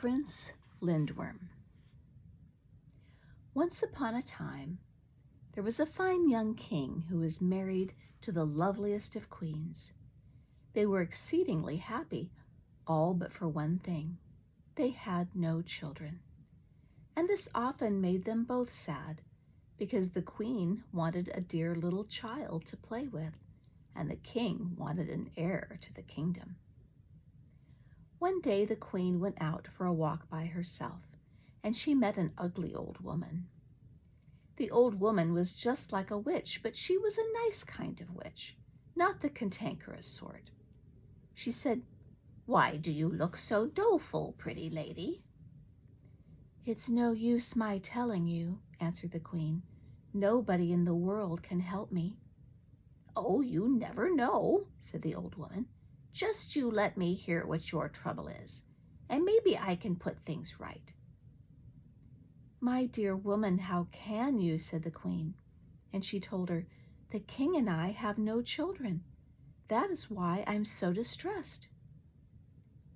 Prince Lindworm. Once upon a time, there was a fine young king who was married to the loveliest of queens. They were exceedingly happy, all but for one thing. They had no children. And this often made them both sad, because the queen wanted a dear little child to play with, and the king wanted an heir to the kingdom. One day the queen went out for a walk by herself, and she met an ugly old woman. The old woman was just like a witch, but she was a nice kind of witch, not the cantankerous sort. She said, "Why do you look so doleful, pretty lady?" "It's no use my telling you," answered the queen. "Nobody in the world can help me." "Oh, you never know," said the old woman. "Just you let me hear what your trouble is, and maybe I can put things right." "My dear woman, how can you?" said the queen. And she told her, "The king and I have no children. That is why I'm so distressed."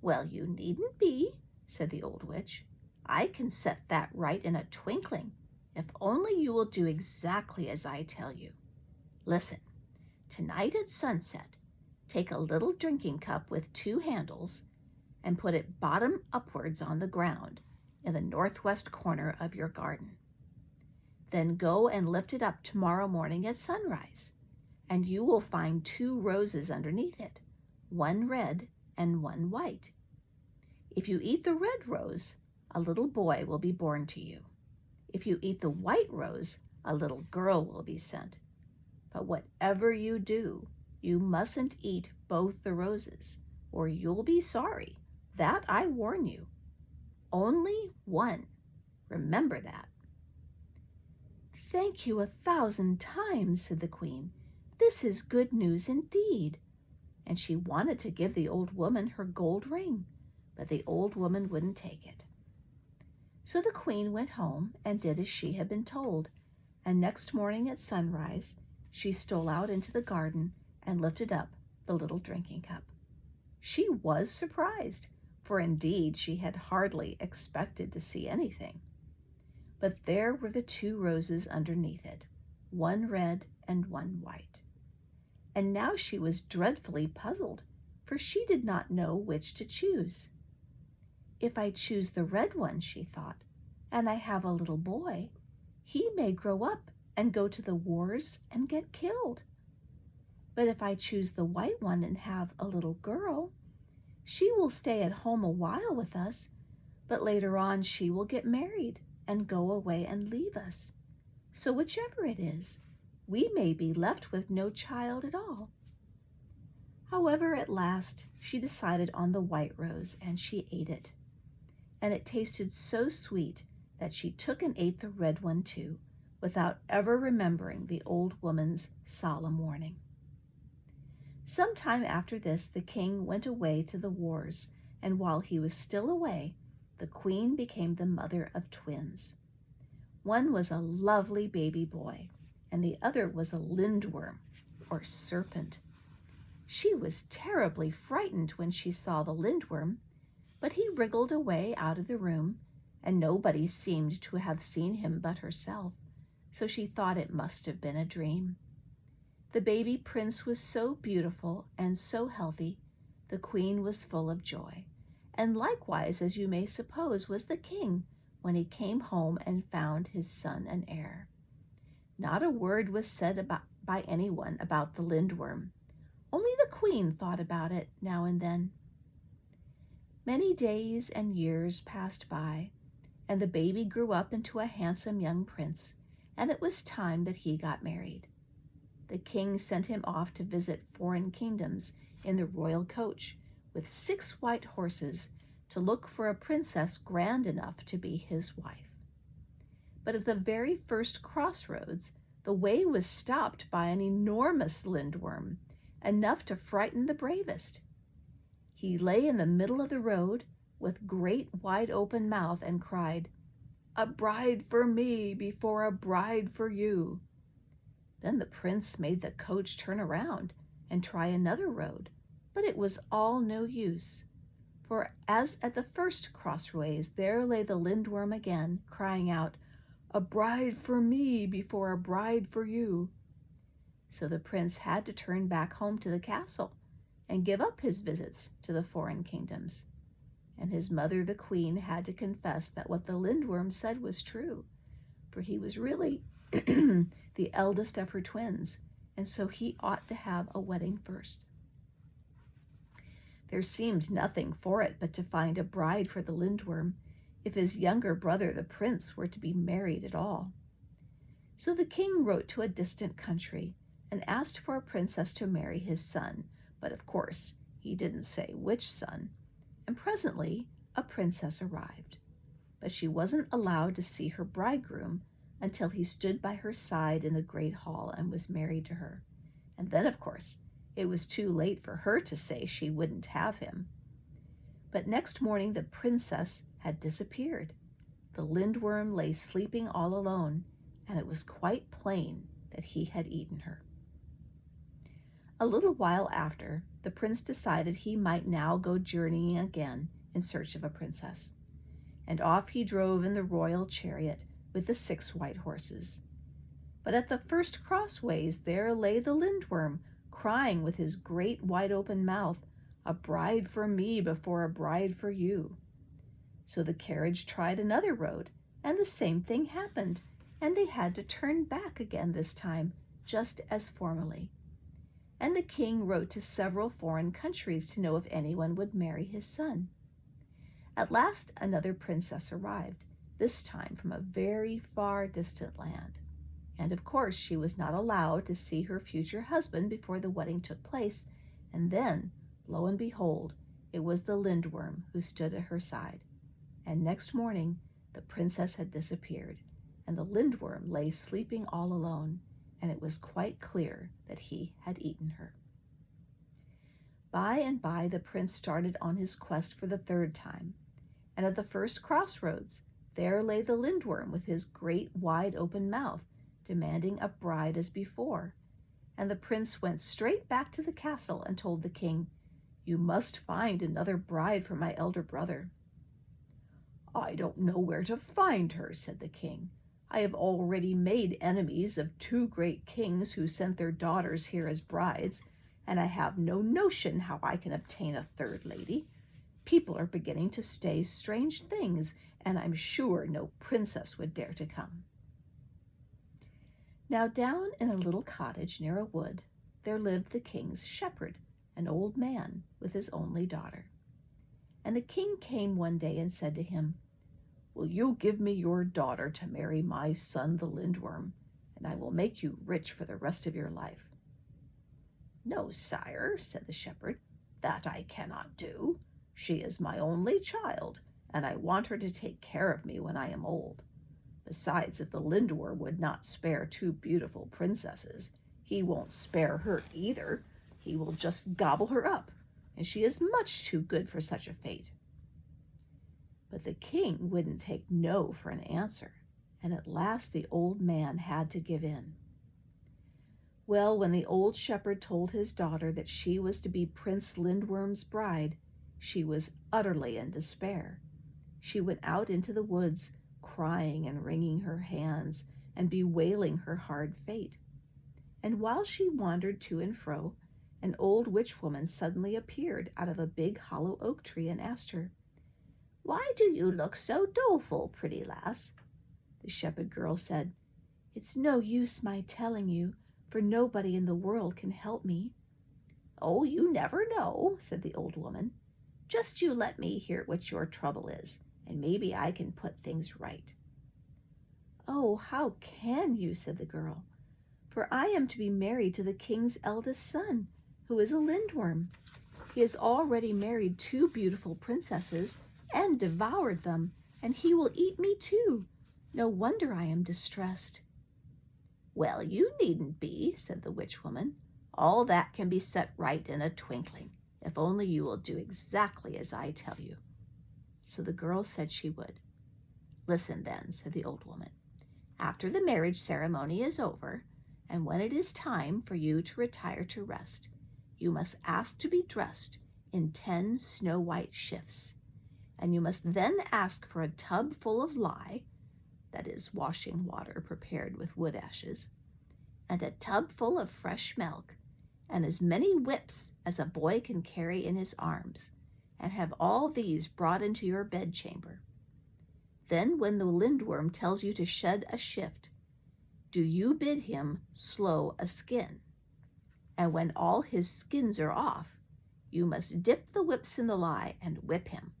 "Well, you needn't be," said the old witch. "I can set that right in a twinkling, if only you will do exactly as I tell you. Listen, tonight at sunset, take a little drinking cup with two handles and put it bottom upwards on the ground in the northwest corner of your garden. Then go and lift it up tomorrow morning at sunrise, and you will find two roses underneath it, one red and one white. If you eat the red rose, a little boy will be born to you. If you eat the white rose, a little girl will be sent. But whatever you do, you mustn't eat both the roses, or you'll be sorry. That I warn you. Only one. Remember that." "Thank you 1,000 times," said the queen. "This is good news indeed." And she wanted to give the old woman her gold ring, but the old woman wouldn't take it. So the queen went home and did as she had been told, and next morning at sunrise, she stole out into the garden and lifted up the little drinking cup. She was surprised, for indeed she had hardly expected to see anything. But there were the two roses underneath it, one red and one white. And now she was dreadfully puzzled, for she did not know which to choose. "If I choose the red one," she thought, "and I have a little boy, he may grow up and go to the wars and get killed. But if I choose the white one and have a little girl, she will stay at home a while with us, but later on she will get married and go away and leave us. So whichever it is, we may be left with no child at all." However, at last she decided on the white rose, and she ate it. And it tasted so sweet that she took and ate the red one too, without ever remembering the old woman's solemn warning. Some time after this, the king went away to the wars, and while he was still away, the queen became the mother of twins. One was a lovely baby boy, and the other was a lindworm, or serpent. She was terribly frightened when she saw the lindworm, but he wriggled away out of the room, and nobody seemed to have seen him but herself, so she thought it must have been a dream. The baby prince was so beautiful and so healthy, the queen was full of joy, and likewise, as you may suppose, was the king when he came home and found his son and heir. Not a word was said by anyone about the lindworm. Only the queen thought about it now and then. Many days and years passed by, and the baby grew up into a handsome young prince, and it was time that he got married. The king sent him off to visit foreign kingdoms in the royal coach with 6 white horses to look for a princess grand enough to be his wife. But at the very first crossroads, the way was stopped by an enormous lindworm, enough to frighten the bravest. He lay in the middle of the road with great wide open mouth and cried, "A bride for me before a bride for you." Then the prince made the coach turn around and try another road, but it was all no use, For as at the first crossways, there lay the Lindworm again, crying out, "A bride for me before a bride for you." So the prince had to turn back home to the castle and give up his visits to the foreign kingdoms. And his mother, the queen, had to confess that what the Lindworm said was true, for he was really the eldest of her twins, and so he ought to have a wedding first. There seemed nothing for it but to find a bride for the Lindworm, if his younger brother, the prince, were to be married at all. So the king wrote to a distant country and asked for a princess to marry his son, but of course he didn't say which son, and presently a princess arrived. But she wasn't allowed to see her bridegroom until he stood by her side in the great hall and was married to her. And then, of course, it was too late for her to say she wouldn't have him. But next morning the princess had disappeared. The Lindworm lay sleeping all alone, and it was quite plain that he had eaten her. A little while after, the prince decided he might now go journeying again in search of a princess. And off he drove in the royal chariot with the 6 white horses. But at the first crossways there lay the Lindworm, crying with his great wide open mouth, "A bride for me before a bride for you." So the carriage tried another road, and the same thing happened, and they had to turn back again this time, just as formerly. And the king wrote to several foreign countries to know if anyone would marry his son. At last another princess arrived, this time from a very far distant land. And of course she was not allowed to see her future husband before the wedding took place, and then, lo and behold, it was the Lindworm who stood at her side. And next morning the princess had disappeared, and the Lindworm lay sleeping all alone, and it was quite clear that he had eaten her. By and by the prince started on his quest for the 3rd time, and at the first crossroads there lay the Lindworm with his great wide open mouth, demanding a bride as before. And the prince went straight back to the castle and told the king, "You must find another bride for my elder brother." "I don't know where to find her," said the king. "I have already made enemies of 2 great kings who sent their daughters here as brides, and I have no notion how I can obtain a 3rd lady. People are beginning to say strange things, and I'm sure no princess would dare to come." Now down in a little cottage near a wood, there lived the king's shepherd, an old man with his only daughter. And the king came one day and said to him, "Will you give me your daughter to marry my son the Lindworm, and I will make you rich for the rest of your life?" "No, sire," said the shepherd, "that I cannot do. She is my only child, and I want her to take care of me when I am old. Besides, if the Lindworm would not spare 2 beautiful princesses, he won't spare her either. He will just gobble her up, and she is much too good for such a fate." But the king wouldn't take no for an answer, and at last the old man had to give in. Well, when the old shepherd told his daughter that she was to be Prince Lindworm's bride, she was utterly in despair. She went out into the woods, crying and wringing her hands and bewailing her hard fate. And while she wandered to and fro, an old witch woman suddenly appeared out of a big hollow oak tree and asked her, "Why do you look so doleful, pretty lass?" The shepherd girl said, "It's no use my telling you, for nobody in the world can help me." "Oh, you never know," said the old woman. "Just you let me hear what your trouble is, and maybe I can put things right." "Oh, how can you?" said the girl. "For I am to be married to the king's eldest son, who is a Lindworm. He has already married 2 beautiful princesses and devoured them, and he will eat me too. No wonder I am distressed." "Well, you needn't be," said the witch woman. "All that can be set right in a twinkling, if only you will do exactly as I tell you." So the girl said she would. "Listen then," said the old woman. "After the marriage ceremony is over, and when it is time for you to retire to rest, you must ask to be dressed in 10 snow-white shifts, and you must then ask for a tub full of lye, that is washing water prepared with wood ashes, and a tub full of fresh milk, and as many whips as a boy can carry in his arms, and have all these brought into your bedchamber. Then when the Lindworm tells you to shed a shift, do you bid him slow a skin. And when all his skins are off, you must dip the whips in the lye and whip him.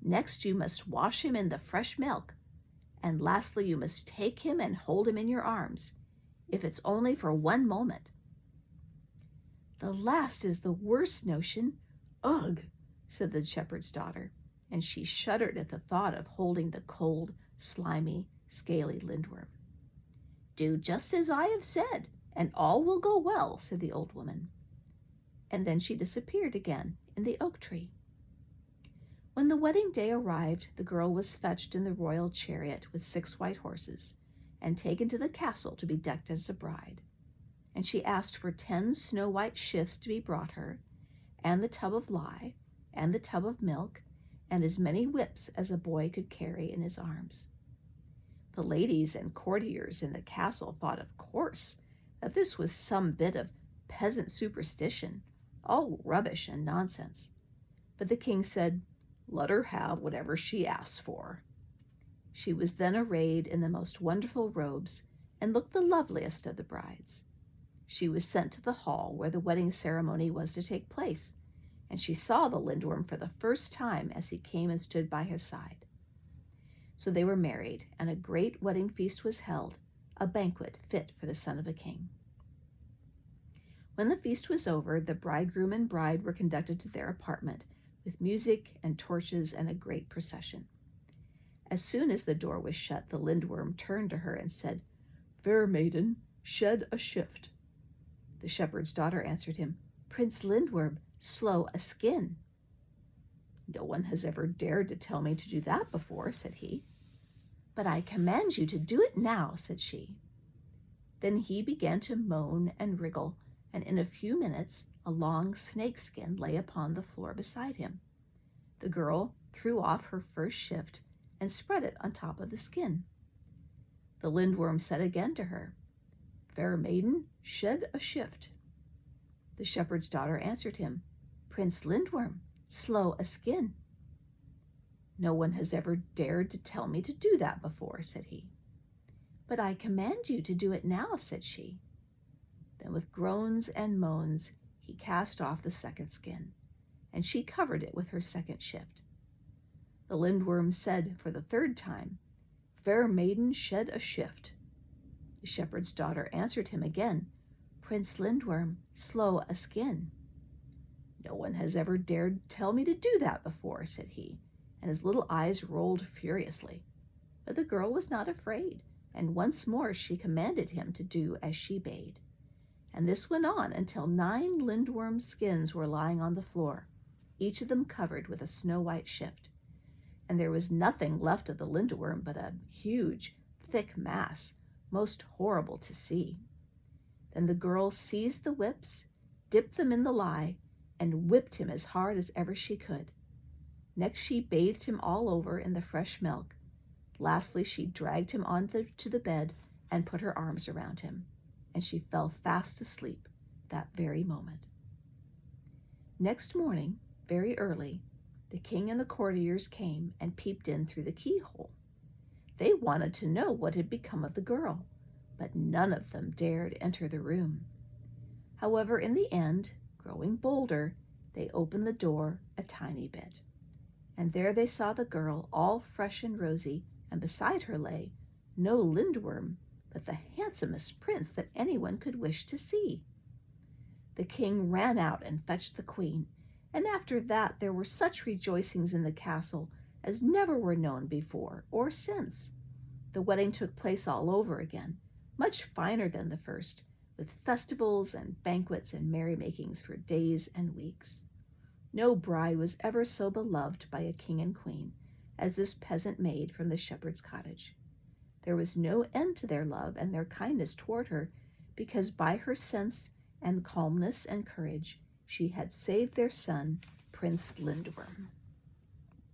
Next you must wash him in the fresh milk, and lastly you must take him and hold him in your arms, if it's only for 1 moment. The last is the worst notion. Ugh, said the shepherd's daughter, and she shuddered at the thought of holding the cold, slimy, scaly Lindworm. Do just as I have said, and all will go well, said the old woman. And then she disappeared again in the oak tree. When the wedding day arrived, the girl was fetched in the royal chariot with 6 white horses, and taken to the castle to be decked as a bride. And she asked for 10 snow-white shifts to be brought her, and the tub of lye, and the tub of milk, and as many whips as a boy could carry in his arms. The ladies and courtiers in the castle thought, of course, that this was some bit of peasant superstition, all rubbish and nonsense. But the king said, let her have whatever she asks for. She was then arrayed in the most wonderful robes and looked the loveliest of the brides. She was sent to the hall where the wedding ceremony was to take place, and she saw the Lindworm for the first time as he came and stood by his side. So they were married, and a great wedding feast was held, a banquet fit for the son of a king. When the feast was over, the bridegroom and bride were conducted to their apartment, with music and torches and a great procession. As soon as the door was shut, the Lindworm turned to her and said, Fair maiden, shed a shift. The shepherd's daughter answered him, Prince Lindworm, slow a skin. No one has ever dared to tell me to do that before, said he. But I command you to do it now, said she. Then he began to moan and wriggle, and in a few minutes a long snakeskin lay upon the floor beside him. The girl threw off her first shift and spread it on top of the skin. The Lindworm said again to her, Fair maiden, shed a shift. The shepherd's daughter answered him, Prince Lindworm, slow a skin. No one has ever dared to tell me to do that before, said he. But I command you to do it now, said she. Then with groans and moans he cast off the second skin, and she covered it with her second shift. The Lindworm said for the third time, Fair maiden, shed a shift. The shepherd's daughter answered him again, Prince Lindworm, slow a skin. No one has ever dared tell me to do that before, said he, and his little eyes rolled furiously. But the girl was not afraid, and once more she commanded him to do as she bade. And this went on until 9 Lindworm skins were lying on the floor, each of them covered with a snow-white shift. And there was nothing left of the Lindworm but a huge, thick mass, most horrible to see. Then the girl seized the whips, dipped them in the lye, and whipped him as hard as ever she could. Next she bathed him all over in the fresh milk. Lastly she dragged him to the bed and put her arms around him, and she fell fast asleep that very moment. Next morning, very early, the king and the courtiers came and peeped in through the keyhole. They wanted to know what had become of the girl, but none of them dared enter the room. However, in the end, growing bolder, they opened the door a tiny bit. And there they saw the girl, all fresh and rosy, and beside her lay no Lindworm, but the handsomest prince that anyone could wish to see. The king ran out and fetched the queen, and after that there were such rejoicings in the castle as never were known before or since. The wedding took place all over again, much finer than the first, with festivals and banquets and merrymakings for days and weeks. No bride was ever so beloved by a king and queen as this peasant maid from the shepherd's cottage. There was no end to their love and their kindness toward her, because by her sense and calmness and courage she had saved their son Prince Lindworm.